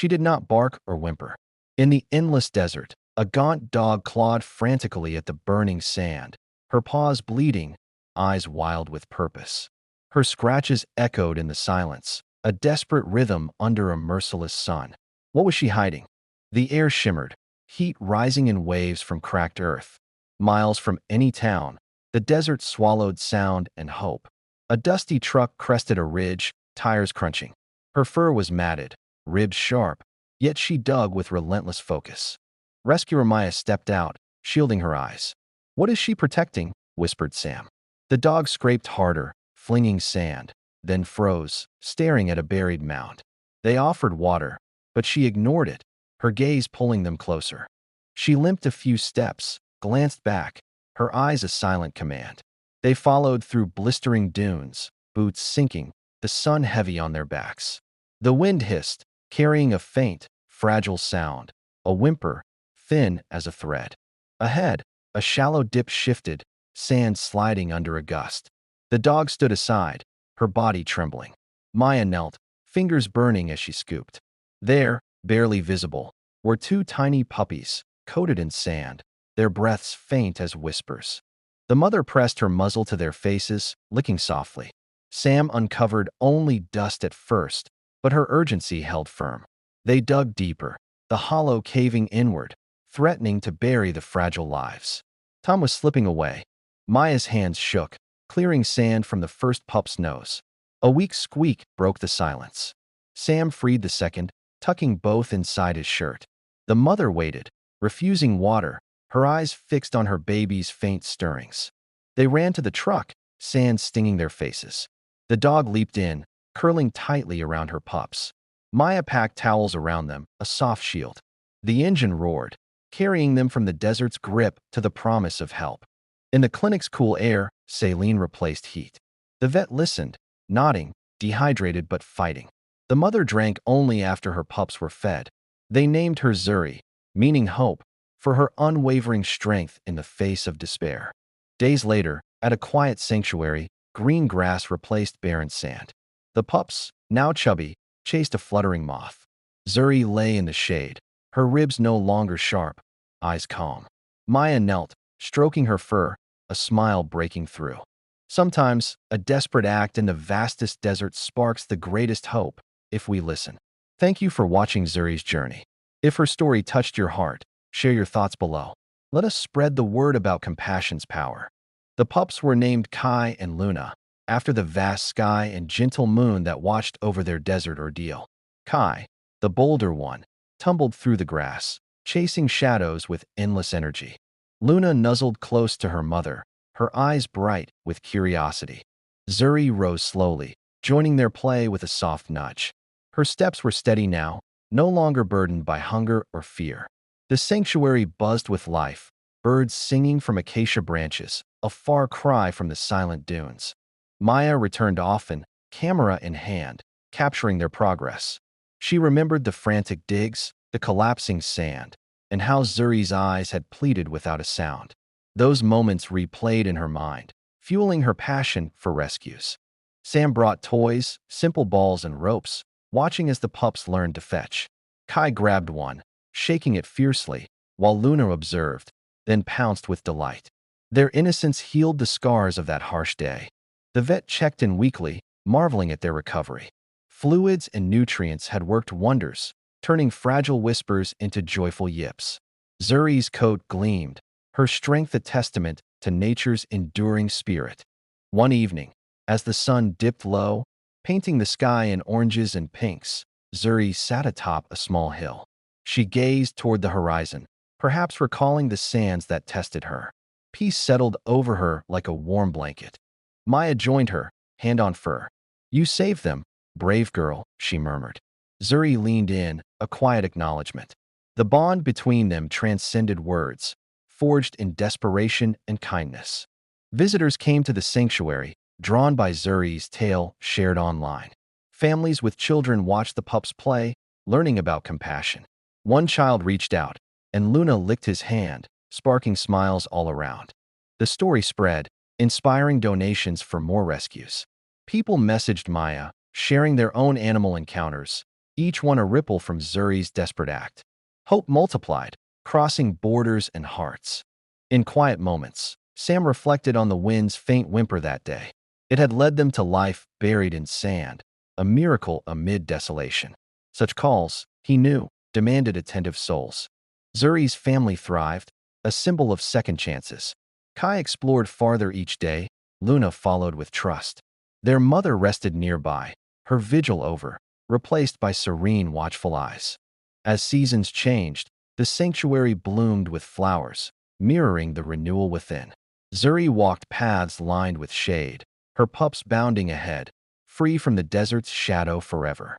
She did not bark or whimper. In the endless desert, a gaunt dog clawed frantically at the burning sand, her paws bleeding, eyes wild with purpose. Her scratches echoed in the silence, a desperate rhythm under a merciless sun. What was she hiding? The air shimmered, heat rising in waves from cracked earth. Miles from any town, the desert swallowed sound and hope. A dusty truck crested a ridge, tires crunching. Her fur was matted, ribs sharp, yet she dug with relentless focus. Rescuer Maya stepped out, shielding her eyes. "What is she protecting?" whispered Sam. The dog scraped harder, flinging sand, then froze, staring at a buried mound. They offered water, but she ignored it, her gaze pulling them closer. She limped a few steps, glanced back, her eyes a silent command. They followed through blistering dunes, boots sinking, the sun heavy on their backs. The wind hissed, carrying a faint, fragile sound, a whimper, thin as a thread. Ahead, a shallow dip shifted, sand sliding under a gust. The dog stood aside, her body trembling. Maya knelt, fingers burning as she scooped. There, barely visible, were two tiny puppies, coated in sand, their breaths faint as whispers. The mother pressed her muzzle to their faces, licking softly. Sam uncovered only dust at first, but her urgency held firm. They dug deeper, the hollow caving inward, threatening to bury the fragile lives. Tom was slipping away. Maya's hands shook, clearing sand from the first pup's nose. A weak squeak broke the silence. Sam freed the second, tucking both inside his shirt. The mother waited, refusing water, her eyes fixed on her baby's faint stirrings. They ran to the truck, sand stinging their faces. The dog leaped in, curling tightly around her pups. Maya packed towels around them, a soft shield. The engine roared, carrying them from the desert's grip to the promise of help. In the clinic's cool air, saline replaced heat. The vet listened, nodding, dehydrated but fighting. The mother drank only after her pups were fed. They named her Zuri, meaning hope, for her unwavering strength in the face of despair. Days later, at a quiet sanctuary, green grass replaced barren sand. The pups, now chubby, chased a fluttering moth. Zuri lay in the shade, her ribs no longer sharp, eyes calm. Maya knelt, stroking her fur, a smile breaking through. Sometimes, a desperate act in the vastest desert sparks the greatest hope, if we listen. Thank you for watching Zuri's journey. If her story touched your heart, share your thoughts below. Let us spread the word about compassion's power. The pups were named Kai and Luna, after the vast sky and gentle moon that watched over their desert ordeal. Kai, the bolder one, tumbled through the grass, chasing shadows with endless energy. Luna nuzzled close to her mother, her eyes bright with curiosity. Zuri rose slowly, joining their play with a soft nudge. Her steps were steady now, no longer burdened by hunger or fear. The sanctuary buzzed with life, birds singing from acacia branches, a far cry from the silent dunes. Maya returned often, camera in hand, capturing their progress. She remembered the frantic digs, the collapsing sand, and how Zuri's eyes had pleaded without a sound. Those moments replayed in her mind, fueling her passion for rescues. Sam brought toys, simple balls and ropes, watching as the pups learned to fetch. Kai grabbed one, shaking it fiercely, while Luna observed, then pounced with delight. Their innocence healed the scars of that harsh day. The vet checked in weekly, marveling at their recovery. Fluids and nutrients had worked wonders, turning fragile whispers into joyful yips. Zuri's coat gleamed, her strength a testament to nature's enduring spirit. One evening, as the sun dipped low, painting the sky in oranges and pinks, Zuri sat atop a small hill. She gazed toward the horizon, perhaps recalling the sands that tested her. Peace settled over her like a warm blanket. Maya joined her, hand on fur. "You saved them, brave girl," she murmured. Zuri leaned in, a quiet acknowledgement. The bond between them transcended words, forged in desperation and kindness. Visitors came to the sanctuary, drawn by Zuri's tale shared online. Families with children watched the pups play, learning about compassion. One child reached out, and Luna licked his hand, sparking smiles all around. The story spread, inspiring donations for more rescues. People messaged Maya, sharing their own animal encounters, each one a ripple from Zuri's desperate act. Hope multiplied, crossing borders and hearts. In quiet moments, Sam reflected on the wind's faint whimper that day. It had led them to life buried in sand, a miracle amid desolation. Such calls, he knew, demanded attentive souls. Zuri's family thrived, a symbol of second chances. Kai explored farther each day, Luna followed with trust. Their mother rested nearby, her vigil over, replaced by serene, watchful eyes. As seasons changed, the sanctuary bloomed with flowers, mirroring the renewal within. Zuri walked paths lined with shade, her pups bounding ahead, free from the desert's shadow forever.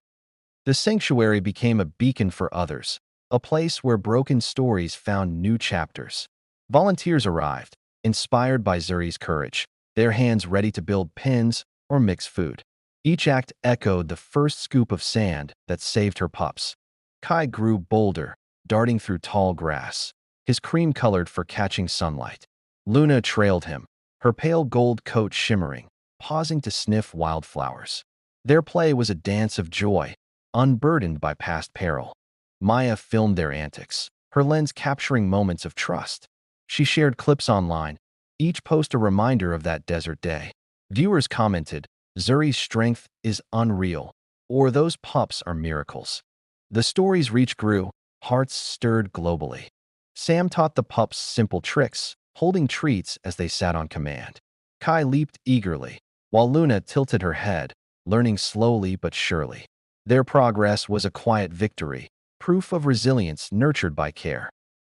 The sanctuary became a beacon for others, a place where broken stories found new chapters. Volunteers arrived, inspired by Zuri's courage, their hands ready to build pens or mix food. Each act echoed the first scoop of sand that saved her pups. Kai grew bolder, darting through tall grass, his cream colored for catching sunlight. Luna trailed him, her pale gold coat shimmering, pausing to sniff wildflowers. Their play was a dance of joy, unburdened by past peril. Maya filmed their antics, her lens capturing moments of trust. She shared clips online, each post a reminder of that desert day. Viewers commented, "Zuri's strength is unreal," or "Those pups are miracles." The story's reach grew, hearts stirred globally. Sam taught the pups simple tricks, holding treats as they sat on command. Kai leaped eagerly, while Luna tilted her head, learning slowly but surely. Their progress was a quiet victory, proof of resilience nurtured by care.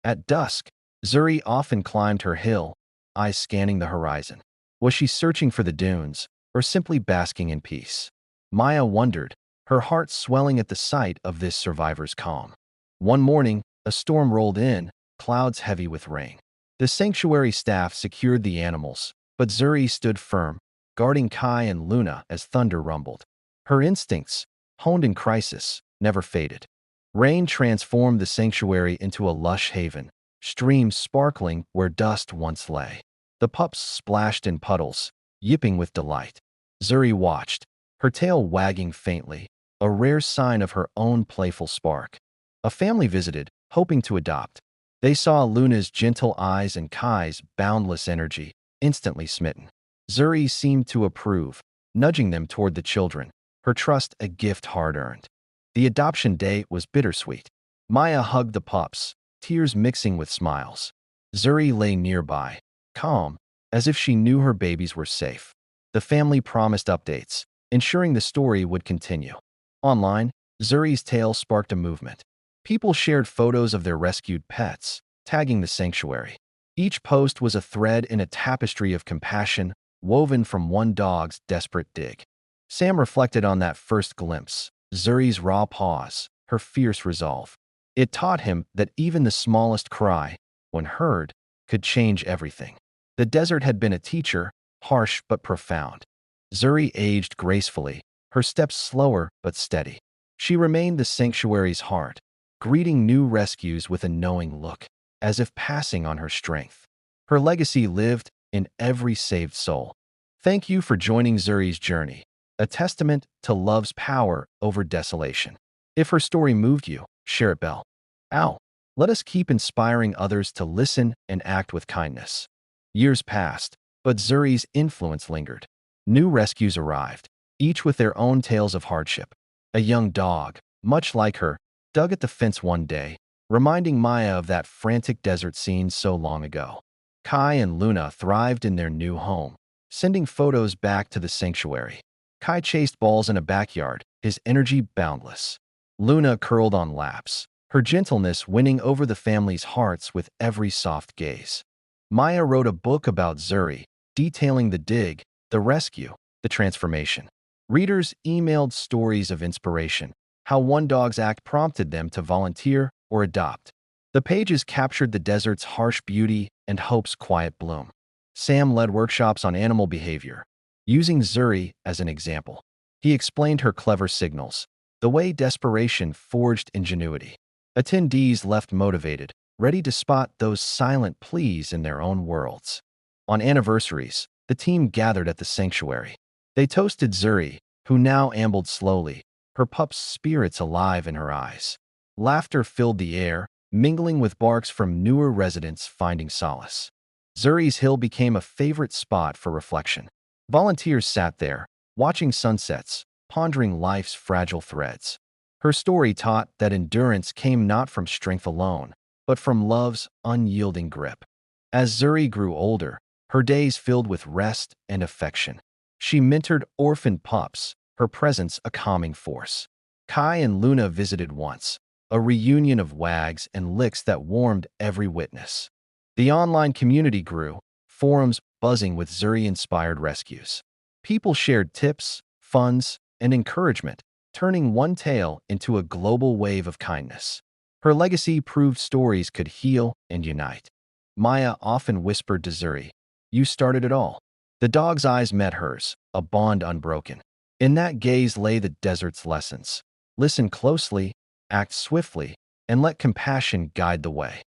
At dusk, Zuri often climbed her hill, eyes scanning the horizon. Was she searching for the dunes, or simply basking in peace? Maya wondered, her heart swelling at the sight of this survivor's calm. One morning, a storm rolled in, clouds heavy with rain. The sanctuary staff secured the animals, but Zuri stood firm, guarding Kai and Luna as thunder rumbled. Her instincts, honed in crisis, never faded. Rain transformed the sanctuary into a lush haven, streams sparkling where dust once lay. The pups splashed in puddles, yipping with delight. Zuri watched, her tail wagging faintly, a rare sign of her own playful spark. A family visited, hoping to adopt. They saw Luna's gentle eyes and Kai's boundless energy, instantly smitten. Zuri seemed to approve, nudging them toward the children, her trust a gift hard-earned. The adoption day was bittersweet. Maya hugged the pups, tears mixing with smiles. Zuri lay nearby, calm, as if she knew her babies were safe. The family promised updates, ensuring the story would continue. Online, Zuri's tale sparked a movement. People shared photos of their rescued pets, tagging the sanctuary. Each post was a thread in a tapestry of compassion woven from one dog's desperate dig. Sam reflected on that first glimpse, Zuri's raw paws, her fierce resolve. It taught him that even the smallest cry, when heard, could change everything. The desert had been a teacher, harsh but profound. Zuri aged gracefully, her steps slower but steady. She remained the sanctuary's heart, greeting new rescues with a knowing look, as if passing on her strength. Her legacy lived in every saved soul. Thank you for joining Zuri's journey, a testament to love's power over desolation. If her story moved you, share it bell. Ow! Let us keep inspiring others to listen and act with kindness. Years passed, but Zuri's influence lingered. New rescues arrived, each with their own tales of hardship. A young dog, much like her, dug at the fence one day, reminding Maya of that frantic desert scene so long ago. Kai and Luna thrived in their new home, sending photos back to the sanctuary. Kai chased balls in a backyard, his energy boundless. Luna curled on laps, her gentleness winning over the family's hearts with every soft gaze. Maya wrote a book about Zuri, detailing the dig, the rescue, the transformation. Readers emailed stories of inspiration, how one dog's act prompted them to volunteer or adopt. The pages captured the desert's harsh beauty and hope's quiet bloom. Sam led workshops on animal behavior, using Zuri as an example. He explained her clever signals, the way desperation forged ingenuity. Attendees left motivated, ready to spot those silent pleas in their own worlds. On anniversaries, the team gathered at the sanctuary. They toasted Zuri, who now ambled slowly, her pup's spirits alive in her eyes. Laughter filled the air, mingling with barks from newer residents finding solace. Zuri's hill became a favorite spot for reflection. Volunteers sat there, watching sunsets, pondering life's fragile threads. Her story taught that endurance came not from strength alone, but from love's unyielding grip. As Zuri grew older, her days filled with rest and affection. She mentored orphaned pups, her presence a calming force. Kai and Luna visited once, a reunion of wags and licks that warmed every witness. The online community grew, forums buzzing with Zuri-inspired rescues. People shared tips, funds, and encouragement, turning one tale into a global wave of kindness. Her legacy proved stories could heal and unite. Maya often whispered to Zuri, "You started it all." The dog's eyes met hers, a bond unbroken. In that gaze lay the desert's lessons. Listen closely, act swiftly, and let compassion guide the way.